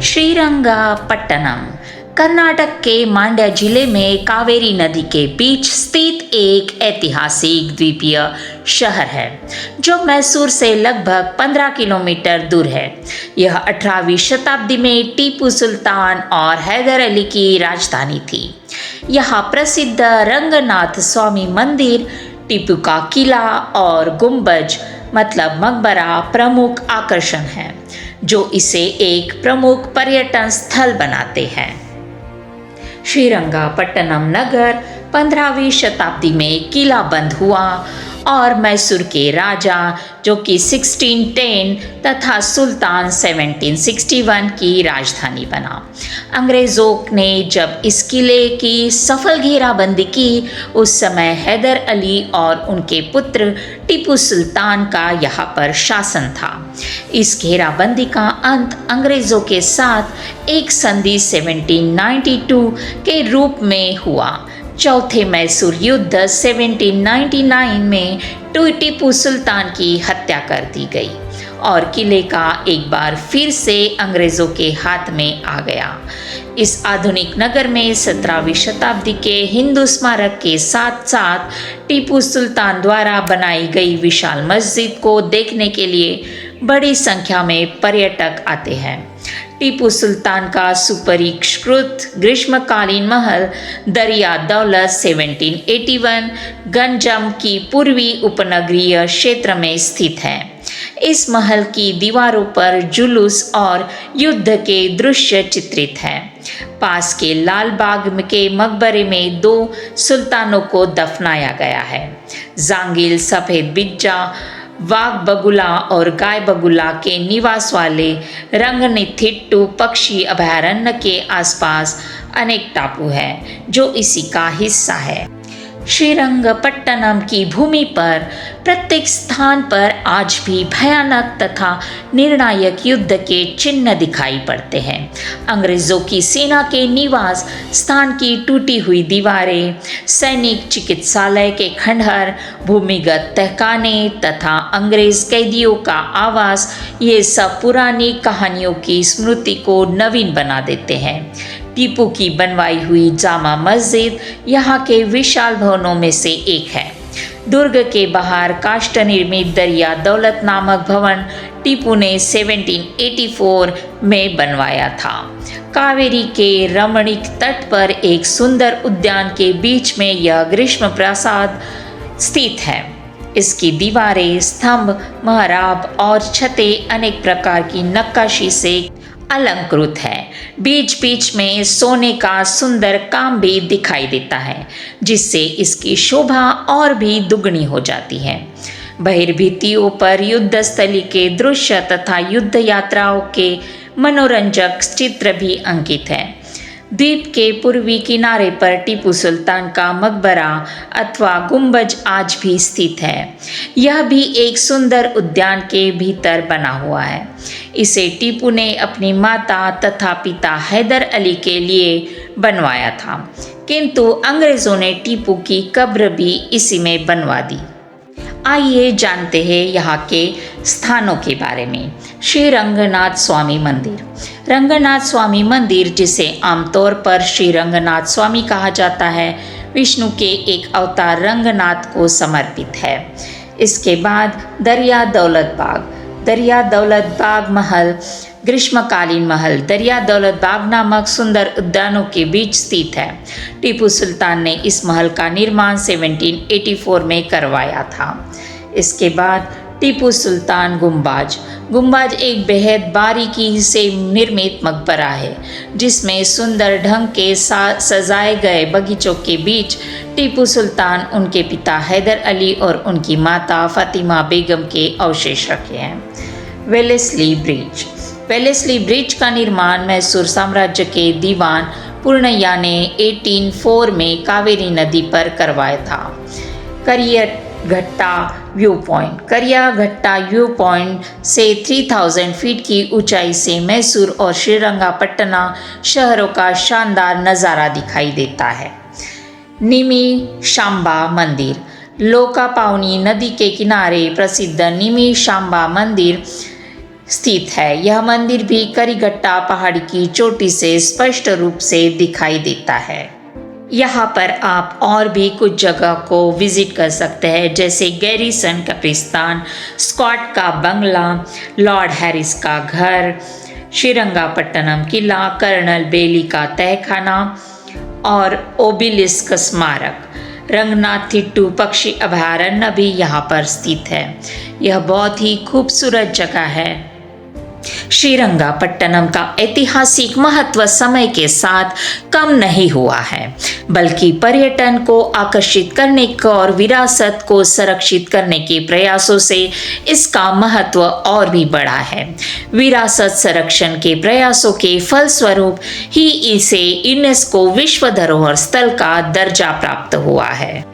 श्रीरंगपट्टनम कर्नाटक के मांड्या जिले में कावेरी नदी के बीच स्थित एक ऐतिहासिक द्वीपीय शहर है जो मैसूर से लगभग 15 किलोमीटर दूर है। यह 18वीं शताब्दी में टीपू सुल्तान और हैदर अली की राजधानी थी। यहाँ प्रसिद्ध रंगनाथ स्वामी मंदिर, टीपू का किला और गुंबज मतलब मकबरा प्रमुख आकर्षण हैं, जो इसे एक प्रमुख पर्यटन स्थल बनाते हैं। श्रीरंगपट्टनम नगर 15वीं शताब्दी में किलाबंद हुआ और मैसूर के राजा जो कि 1610 तथा सुल्तान 1761 की राजधानी बना। अंग्रेज़ों ने जब इस किले की सफल घेराबंदी की, उस समय हैदर अली और उनके पुत्र टीपू सुल्तान का यहाँ पर शासन था। इस घेराबंदी का अंत अंग्रेज़ों के साथ एक संधि 1792 के रूप में हुआ। चौथे मैसूर युद्ध 1799 में टीपू सुल्तान की हत्या कर दी गई और किले का एक बार फिर से अंग्रेज़ों के हाथ में आ गया। इस आधुनिक नगर में 17वीं शताब्दी के हिंदू स्मारक के साथ साथ टीपू सुल्तान द्वारा बनाई गई विशाल मस्जिद को देखने के लिए बड़ी संख्या में पर्यटक आते हैं। टीपू सुल्तान का सुपरिष्कृत ग्रीष्मकालीन महल दरिया दौलत 1781 गंजम की पूर्वी उपनगरीय क्षेत्र में स्थित है। इस महल की दीवारों पर जुलूस और युद्ध के दृश्य चित्रित हैं। पास के लाल बाग के मकबरे में 2 सुल्तानों को दफनाया गया है। जांगिल, सफ़ेद बिज्जा, वाघ बगुला और गाय बगुला के निवास वाले रंगनिथिट्टू पक्षी अभयारण्य के आसपास अनेक टापू हैं जो इसी का हिस्सा है। श्रीरंगपट्टनम की भूमि पर प्रत्येक स्थान पर आज भी भयानक तथा निर्णायक युद्ध के चिन्ह दिखाई पड़ते हैं। अंग्रेज़ों की सेना के निवास स्थान की टूटी हुई दीवारें, सैनिक चिकित्सालय के खंडहर, भूमिगत तहखाने तथा अंग्रेज़ कैदियों का आवास, ये सब पुरानी कहानियों की स्मृति को नवीन बना देते हैं। टीपू की बनवाई हुई जामा मस्जिद यहाँ के विशाल भवनों में से एक है। दुर्ग के बाहर काष्ठ निर्मित दरिया दौलत नामक भवन टीपू ने 1784 में बनवाया था। कावेरी के रमणीक तट पर एक सुंदर उद्यान के बीच में यह ग्रीष्म प्रासाद स्थित है। इसकी दीवारें, स्तंभ, महराब और छतें अनेक प्रकार की नक्काशी से अलंकृत है। बीच बीच में सोने का सुंदर काम भी दिखाई देता है, जिससे इसकी शोभा और भी दुगनी हो जाती है। बहिर्भित्तियों पर युद्धस्थली के दृश्य तथा युद्ध यात्राओं के मनोरंजक चित्र भी अंकित हैं। द्वीप के पूर्वी किनारे पर टीपू सुल्तान का मकबरा अथवा गुंबज आज भी स्थित है। यह भी एक सुंदर उद्यान के भीतर बना हुआ है। इसे टीपू ने अपनी माता तथा पिता हैदर अली के लिए बनवाया था, किंतु अंग्रेज़ों ने टीपू की कब्र भी इसी में बनवा दी। आइए जानते हैं यहाँ के स्थानों के बारे में। श्री रंगनाथ स्वामी मंदिर। रंगनाथ स्वामी मंदिर, जिसे आमतौर पर श्री रंगनाथ स्वामी कहा जाता है, विष्णु के एक अवतार रंगनाथ को समर्पित है। इसके बाद दरिया दौलत बाग। दरिया दौलत बाग महल ग्रीष्मकालीन महल दरिया दौलत बाग नामक सुंदर उद्यानों के बीच स्थित है। टीपू सुल्तान ने इस महल का निर्माण 1784 में करवाया था। इसके बाद टीपू सुल्तान गुंबज। गुंबज एक बेहद बारीकी से निर्मित मकबरा है, जिसमें सुंदर ढंग के सजाए गए बगीचों के बीच टीपू सुल्तान, उनके पिता हैदर अली और उनकी माता फातिमा बेगम के अवशेष रखे हैं। Wellesley bridge. वेलेस्ली ब्रिज का निर्माण मैसूर साम्राज्य के दीवान पूर्णया ने 1804 में कावेरी नदी पर करवाया था। करियाघट्टा व्यू पॉइंट। करियाघट्टा व्यू पॉइंट से 3000 फीट की ऊंचाई से मैसूर और श्रीरंगपट्टनम शहरों का शानदार नज़ारा दिखाई देता है। निमिषांबा मंदिर। लोकापावनी नदी के किनारे प्रसिद्ध निमिषांबा मंदिर स्थित है। यह मंदिर भी करिघट्टा पहाड़ी की चोटी से स्पष्ट रूप से दिखाई देता है। यहाँ पर आप और भी कुछ जगह को विजिट कर सकते हैं, जैसे गैरीसन कब्रिस्तान, स्कॉट का बंगला, लॉर्ड हैरिस का घर, श्रीरंगापट्टनम किला, कर्नल बेली का तहखाना और ओबिलिस्क स्मारक। रंगनाथिट्टू पक्षी अभयारण्य भी यहाँ पर स्थित है। यह बहुत ही खूबसूरत जगह है। श्रीरंगापट्टनम का ऐतिहासिक महत्व समय के साथ कम नहीं हुआ है, बल्कि पर्यटन को आकर्षित करने और विरासत को संरक्षित करने के प्रयासों से इसका महत्व और भी बढ़ा है। विरासत संरक्षण के प्रयासों के फलस्वरूप ही इसे यूनेस्को विश्व धरोहर स्थल का दर्जा प्राप्त हुआ है।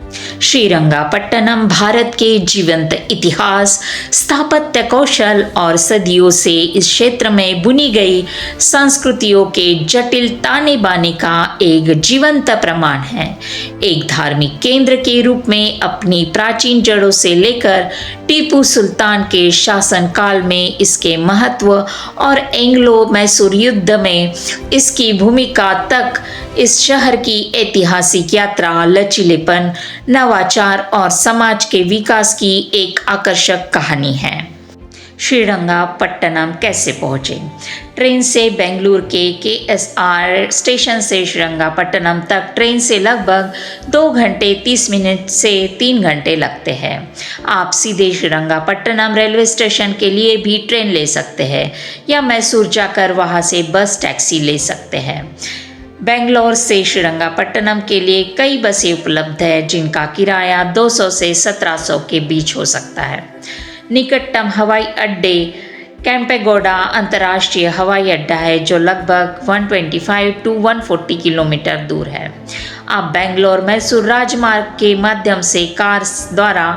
श्रीरंगापट्टनम भारत के जीवंत इतिहास, स्थापत्य कौशल और सदियों से इस क्षेत्र में बुनी गई संस्कृतियों के जटिल ताने बाने का एक जीवंत प्रमाण है। एक धार्मिक केंद्र के रूप में अपनी प्राचीन जड़ों से लेकर टीपू सुल्तान के शासनकाल में इसके महत्व और एंग्लो मैसूर युद्ध में इसकी भूमिका तक इस शहर की ऐतिहासिक यात्रा लचीलेपन, नवाचार और समाज के विकास की एक आकर्षक कहानी है। श्रीरंगापट्टनम कैसे पहुँचे? ट्रेन से बेंगलुरु के KSR स्टेशन से श्रीरंगापट्टनम तक ट्रेन से लगभग 2 घंटे 30 मिनट से 3 घंटे लगते हैं। आप सीधे श्रीरंगापट्टनम रेलवे स्टेशन के लिए भी ट्रेन ले सकते हैं या मैसूर जाकर वहां से बस टैक्सी ले सकते हैं। बेंगलोर से श्रीरंगापट्टनम के लिए कई बसें उपलब्ध है, जिनका किराया 200 से 1700 के बीच हो सकता है। निकटतम हवाई अड्डे कैंपेगौड़ा अंतर्राष्ट्रीय हवाई अड्डा है, जो लगभग 125 to 140 किलोमीटर दूर है। आप बेंगलोर मैसूर राजमार्ग के माध्यम से कार द्वारा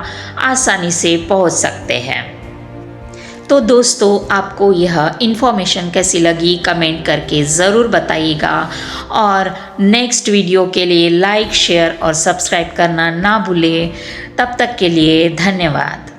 आसानी से पहुंच सकते हैं। तो दोस्तों, आपको यह इन्फॉर्मेशन कैसी लगी कमेंट करके ज़रूर बताइएगा और नेक्स्ट वीडियो के लिए लाइक, शेयर और सब्सक्राइब करना ना भूलें। तब तक के लिए धन्यवाद।